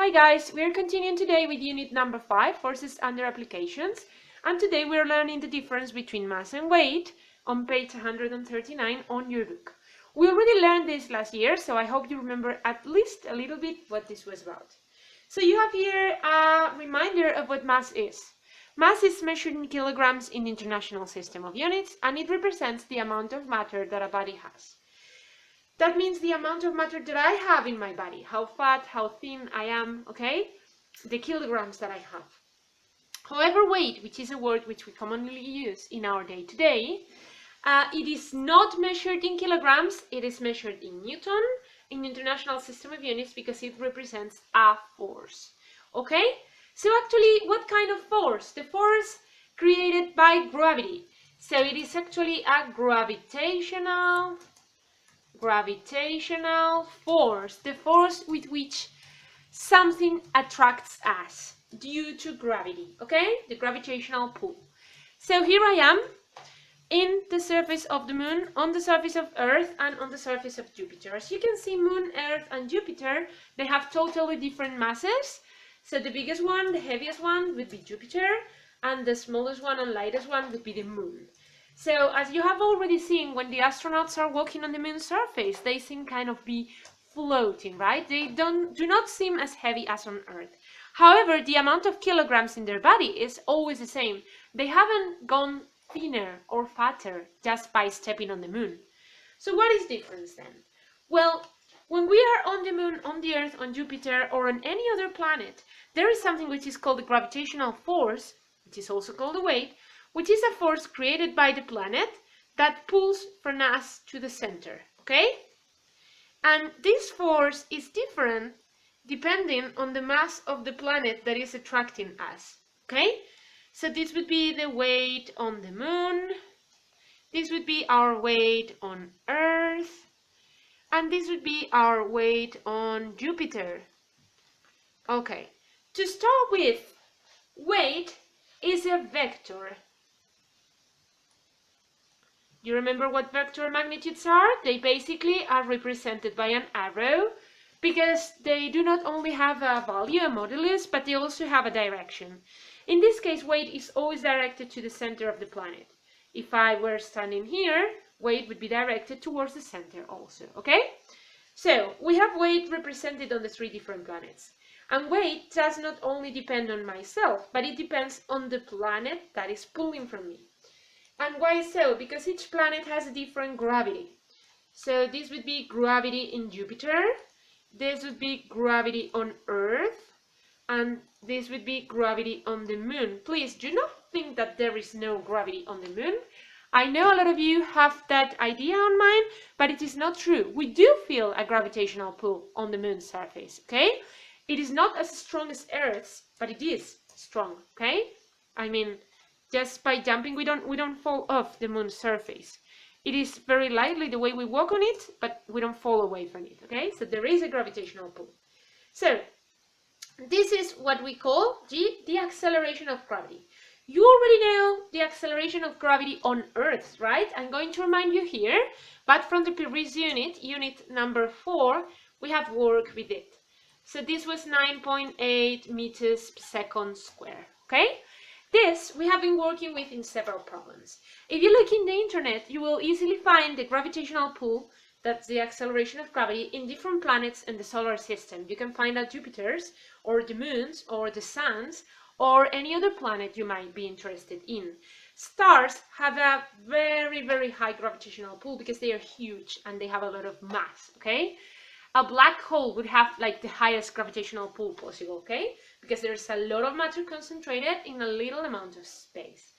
Hi guys, we are continuing today with unit number 5, forces under applications, and today we are learning the difference between mass and weight on page 139 on your book. We already learned this last year, so I hope you remember at least a little bit what this was about. So you have here a reminder of what mass is. Mass is measured in kilograms in the International System of Units, and it represents the amount of matter that a body has. That means the amount of matter that I have in my body, how fat, how thin I am, okay? The kilograms that I have. However, weight, which is a word which we commonly use in our day-to-day, it is not measured in kilograms, it is measured in Newton, in the International System of Units, because it represents a force, okay? So actually, what kind of force? The force created by gravity. So it is actually a gravitational force, the force with which something attracts us due to gravity, okay? The gravitational pull. So here I am in the surface of the moon, on the surface of Earth, and on the surface of Jupiter. As you can see, Moon, Earth, and Jupiter, they have totally different masses. So the biggest one, the heaviest one, would be Jupiter, and the smallest one and lightest one would be the Moon. So, as you have already seen, when the astronauts are walking on the moon's surface, they seem kind of be floating, right? They do not seem as heavy as on Earth. However, the amount of kilograms in their body is always the same. They haven't gone thinner or fatter just by stepping on the moon. So what is the difference then? Well, when we are on the moon, on the Earth, on Jupiter, or on any other planet, there is something which is called the gravitational force, which is also called the weight, which is a force created by the planet that pulls from us to the center, okay? And this force is different depending on the mass of the planet that is attracting us, okay? So this would be the weight on the moon, this would be our weight on Earth, and this would be our weight on Jupiter. Okay, to start with, weight is a vector. You remember what vector magnitudes are? They basically are represented by an arrow because they do not only have a value, a modulus, but they also have a direction. In this case, weight is always directed to the center of the planet. If I were standing here, weight would be directed towards the center also, okay? So, we have weight represented on the 3 different planets. And weight does not only depend on myself, but it depends on the planet that is pulling from me. And why so? Because each planet has a different gravity. So this would be gravity in Jupiter, this would be gravity on Earth, and this would be gravity on the moon. Please do not think that there is no gravity on the moon. I know a lot of you have that idea on mind, but it is not true. We do feel a gravitational pull on the moon's surface, okay? It is not as strong as Earth's, but it is strong, okay? I mean, just by jumping, we don't fall off the moon's surface. It is very lightly the way we walk on it, but we don't fall away from it, okay? So there is a gravitational pull. So this is what we call the acceleration of gravity. You already know the acceleration of gravity on Earth, right? I'm going to remind you here, but from the previous unit, unit number 4, we have worked with it. So this was 9.8 meters per second square, okay? This we have been working with in several problems. If you look in the internet, you will easily find the gravitational pull, that's the acceleration of gravity, in different planets in the solar system. You can find out Jupiter's, or the moons, or the suns, or any other planet you might be interested in. Stars have a very, very high gravitational pull because they are huge and they have a lot of mass, okay? A black hole would have like the highest gravitational pull possible, okay? Because there's a lot of matter concentrated in a little amount of space.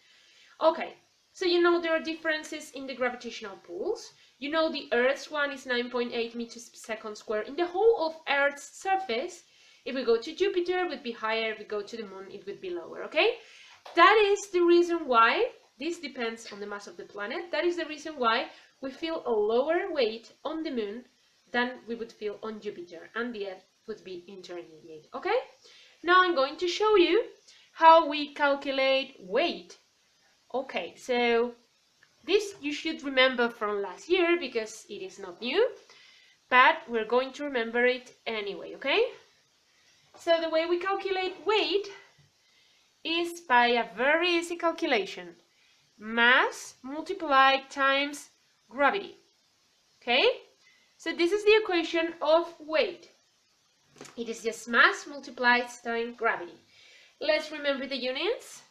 Okay, so you know there are differences in the gravitational pulls. You know the Earth's one is 9.8 meters per second square. In the whole of Earth's surface, if we go to Jupiter, it would be higher. If we go to the moon, it would be lower, okay? That is the reason why, this depends on the mass of the planet, that is the reason why we feel a lower weight on the moon than we would feel on Jupiter, and the Earth would be intermediate, okay? Now I'm going to show you how we calculate weight. Okay, so this you should remember from last year because it is not new, but we're going to remember it anyway, okay? So the way we calculate weight is by a very easy calculation. Mass multiplied times gravity. Okay? So this is the equation of weight. It is just mass multiplied times gravity. Let's remember the units.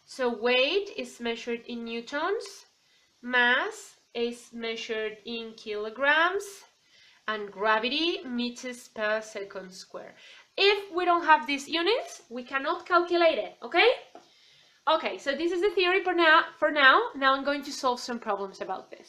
So weight is measured in newtons, mass is measured in kilograms, and gravity meters per second square. If we don't have these units, we cannot calculate it, okay? Okay, so this is the theory for now. Now I'm going to solve some problems about this.